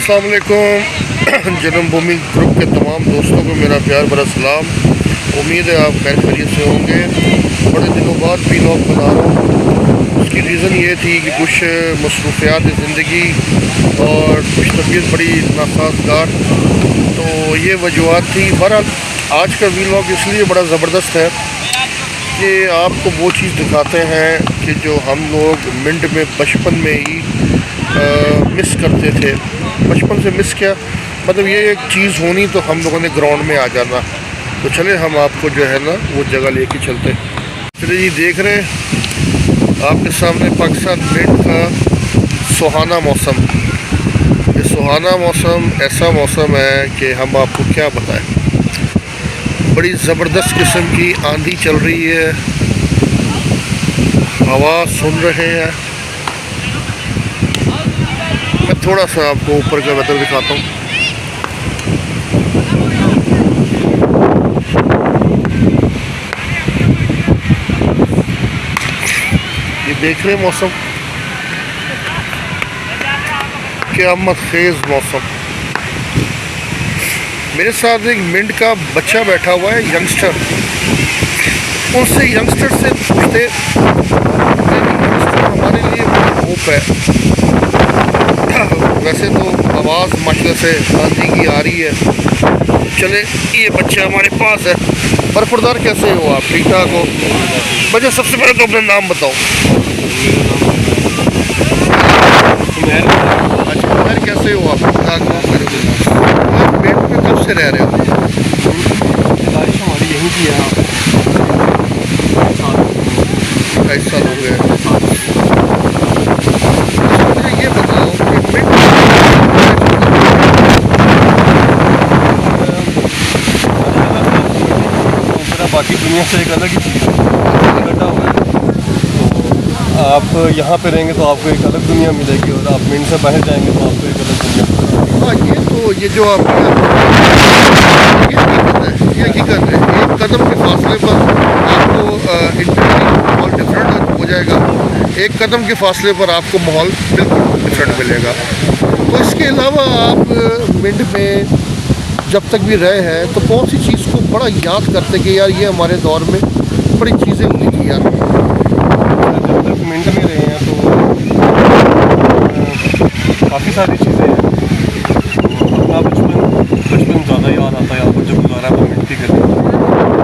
अस्सलाम वालेकुम। जन्मभूमि ग्रुप के तमाम दोस्तों को मेरा प्यार भरा सलाम। उम्मीद है आप खैर खैरियत से होंगे। बड़े दिनों बाद व्लॉग बना रहा हूँ। उसकी रीज़न ये थी कि कुछ मसरूफियात ज़िंदगी और कुछ तबीयत बड़ी नासाजगार, तो ये वजूहत थी। बहरहाल आज का व्लॉग इसलिए बड़ा ज़बरदस्त है कि आपको वो चीज़ दिखाते हैं कि जो हम लोग मिंट में बचपन में ही मिस करते थे। बचपन से मिस क्या मतलब, ये एक चीज़ होनी तो हम लोगों ने ग्राउंड में आ जाना। तो चले हम आपको जो है ना वो जगह लेके चलते। चलिए जी, देख रहे हैं आपके सामने पाकिस्तान मिंट का सुहाना मौसम। ये सुहाना मौसम ऐसा मौसम है कि हम आपको क्या बताएं। बड़ी ज़बरदस्त किस्म की आंधी चल रही है, हवा सुन रहे हैं। मैं थोड़ा सा आपको ऊपर का वेदर दिखाता हूँ। ये देख रहे हैं मौसम, क़यामत खेज मौसम। मेरे साथ एक मिंट का बच्चा बैठा हुआ है, यंगस्टर। उनसे यंगस्टर से पूछते, हमारे लिए होप है। वैसे तो आवाज़ माशाल्लाह से आंधी की आ रही है। चले, ये बच्चा हमारे पास है। बरखुरदार कैसे हो आप? ठीक ठाक हो? बच्चा सबसे पहले तो अपना नाम बताओ। अच्छा, कैसे हो आप? ठीक ठाक हो? पेट में कब से रह रहे हो? बारिश हमारी यहीं की है। 28 साल हो गए। ये बताओ कि बाकी दुनिया से एक अलग ही चीज़ इकट्ठा हुआ है। तो आप यहाँ पे रहेंगे तो आपको एक अलग दुनिया मिलेगी, और आप मिंट से बाहर जाएंगे तो आपको एक अलग दुनिया मिलेगी। हाँ, ये जो आप ये हकीकत है। एक कदम के फासले पर आपको माहौल डिफरेंट हो जाएगा, एक कदम के फासले पर आपको माहौल बिल्कुल डिफरेंट मिलेगा। तो इसके अलावा आप मिंट में जब तक भी रहे हैं तो कौन सी चीज़ को बड़ा याद करते कि यार ये हमारे दौर में बड़ी चीज़ें होती थी यार? जब तक मिंट में रहे हैं तो काफ़ी सारी चीज़ें हैं। अपना बचपन ज़्यादा याद आता है। यहाँ पर जो गुजारा है वो मिंट की करते हैं।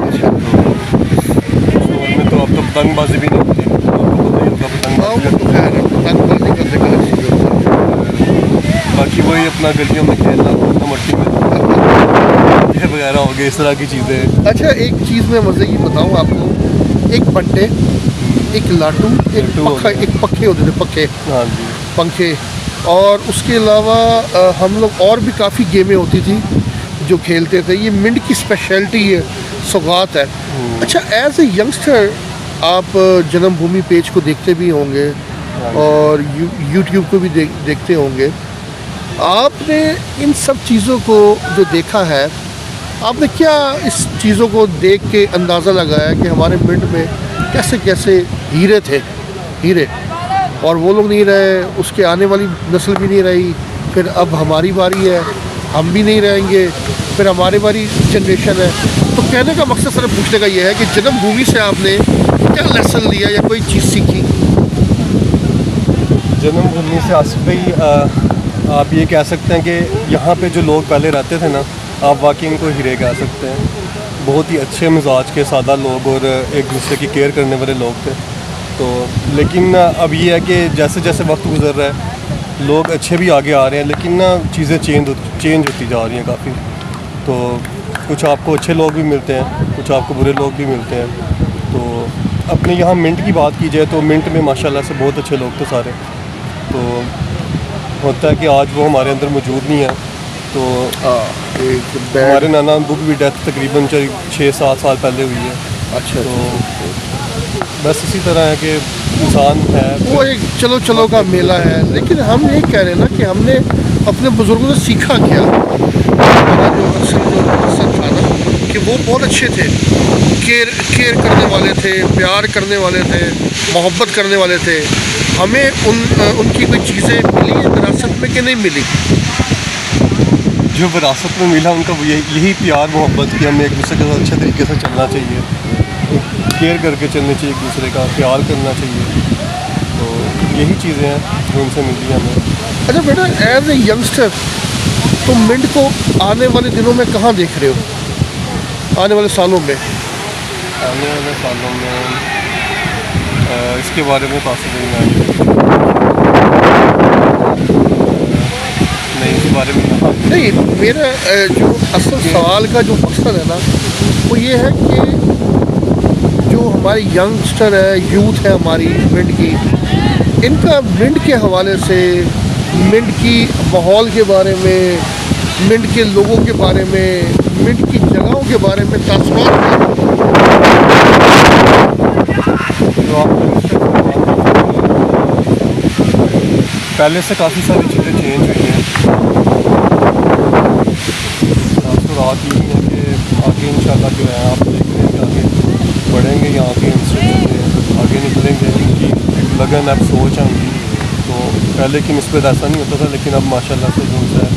उस दौर में तो अब तो पतंगबाजी भी नहीं होती, आपको पता ही होगा पतंगबाजी। तो खैर पतंगबाजी करने का चीज़ होता है। बाकी वही अपना गलियों में खेलना, कूदना, मट्टी में वगैरह हो गए, इस तरह की चीज़ें। अच्छा, एक चीज़ मैं मज़े की बताऊँ आपको। एक बंटे, एक लाटू, एक पखे होते थे, पखे। हाँ जी, पंखे। और उसके अलावा हम लोग और भी काफ़ी गेमें होती थी जो खेलते थे। ये मिंट की स्पेशलिटी है, सौगात है। अच्छा, एज ए यंगस्टर आप जन्मभूमि पेज को देखते भी होंगे और यूट्यूब को भी देखते होंगे। आपने इन सब चीज़ों को जो देखा है, आपने क्या इस चीज़ों को देख के अंदाज़ा लगाया कि हमारे मिंट में कैसे कैसे हीरे थे, हीरे, और वो लोग नहीं रहे, उसके आने वाली नस्ल भी नहीं रही, फिर अब हमारी बारी है, हम भी नहीं रहेंगे, फिर हमारी बारी जनरेशन है। तो कहने का मकसद सिर्फ पूछने का ये है कि जन्मभूमि से आपने क्या लेसन लिया या कोई चीज़ सीखी? जन्मभूमि से आसिफ भाई, आप ये कह सकते हैं कि यहाँ पे जो लोग पहले रहते थे ना, आप वाकई इनको हीरे कह सकते हैं। बहुत ही अच्छे मिजाज के सादा लोग और एक दूसरे की केयर करने वाले लोग थे। तो लेकिन अब ये है कि जैसे जैसे वक्त गुजर रहा है, लोग अच्छे भी आगे आ रहे हैं, लेकिन ना चीज़ें चेंज होती जा रही हैं काफ़ी। तो कुछ आपको अच्छे लोग भी मिलते हैं, कुछ आपको बुरे लोग भी मिलते हैं। तो अपने यहाँ मिंट की बात की जाए तो मिंट में माशाल्लाह से बहुत अच्छे लोग थे सारे। तो होता है कि आज वो हमारे अंदर मौजूद नहीं है। तो हमारे नाना अबू की भी डेथ तकरीबन 6-7 साल पहले हुई है। अच्छा, तो बस इसी तरह है कि इंसान है, वो एक चलो का मेला है। लेकिन हम ये कह रहे हैं ना कि हमने अपने बुज़ुर्गों से सीखा क्या? हमारा जो अक्सर था ना कि वो बहुत अच्छे थे, केयर करने वाले थे, प्यार करने वाले थे, मोहब्बत करने वाले थे। हमें उनकी कोई चीज़ें मिली है विरासत में कि नहीं मिली? जो विरासत में मिला उनका यही प्यार मोहब्बत कि हमें एक दूसरे के साथ अच्छे तरीके से चलना चाहिए, केयर करके चलनी चाहिए, एक दूसरे का ख्याल करना चाहिए। तो यही चीज़ें हैं जो उनसे मिली हमें। अच्छा बेटा, एज ए यंगस्टर तुम मिंट को आने वाले दिनों में कहाँ देख रहे हो, आने वाले सालों में? आने वाले सालों में इसके बारे में काफ़ी नहीं, इस बारे में नहीं, मेरा जो असल सवाल का जो मकसद है ना, वो ये है कि जो हमारी यंगस्टर है, यूथ है हमारी मिंट की, इनका मिंट के हवाले से, मिंट की माहौल के बारे में, मिंट के लोगों के बारे में, मिंट की जगहों के बारे में तासुरात पहले से काफ़ी सारी चीज़ें चेंज हुई हैं। तासुरात ये हैं कि आगे इंशाल्लाह जो है आप देख रहे हैं कि आगे बढ़ेंगे, यहाँ के इंस्टीट्यूट आगे निकलेंगे, उनकी एक लगन अब सोच है उनकी। तो पहले की निस्बत ऐसा नहीं होता था, लेकिन अब माशाल्लाह से जो है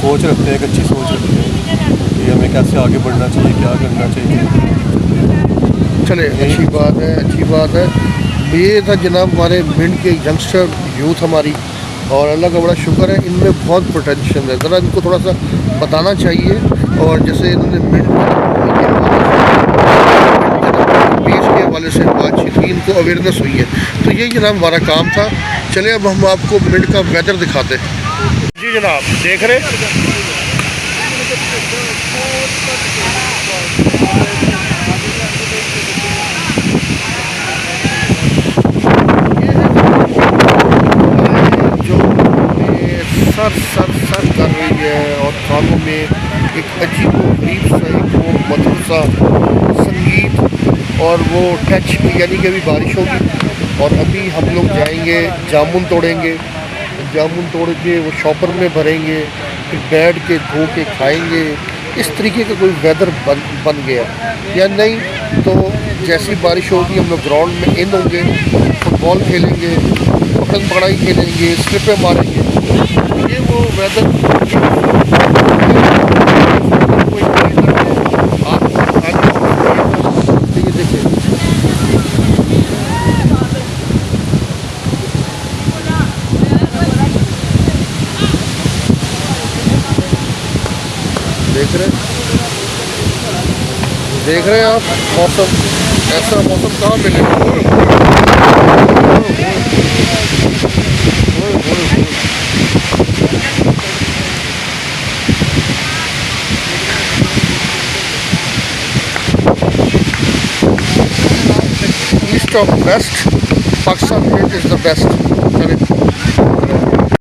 सोच रखते हैं, एक अच्छी सोच रखते हैं कि हमें कैसे आगे बढ़ना चाहिए, क्या करना चाहिए। चले, अच्छी बात है, अच्छी बात है। ये था जनाब हमारे मिंट के यंगस्टर यूथ हमारी, और अल्लाह का बड़ा शुक्र है, इनमें बहुत पोटेंशियल है, ज़रा इनको थोड़ा सा बताना चाहिए। और जैसे इन्होंने मिंट पेश के हवाले से बातचीत की, इनको अवेयरनेस हुई है, तो यही जनाब हमारा काम था। चले अब हम आपको मिंट का वेदर दिखाते हैं। जी जनाब, देख रहे जो सर कर रही है, और कानों में एक अजीब गरीब सा एक वो मधुर सा संगीत और वो टच, यानी कि अभी बारिश होगी और अभी हम लोग जाएंगे जामुन तोड़ेंगे, जामुन तोड़ के वो शॉपर में भरेंगे, फिर बैठ के धो के खाएंगे। इस तरीके का कोई वेदर बन गया या नहीं। तो जैसी बारिश होगी हम लोग ग्राउंड में इन होंगे, फुटबॉल खेलेंगे, पकड़न पकड़ाई खेलेंगे, स्लिपें मारेंगे। ये वो वेदर ये देखिए, देख रहे हैं आप मौसम, ऐसा मौसम कहाँ मिलेगा। East of best, Pakistan is the best.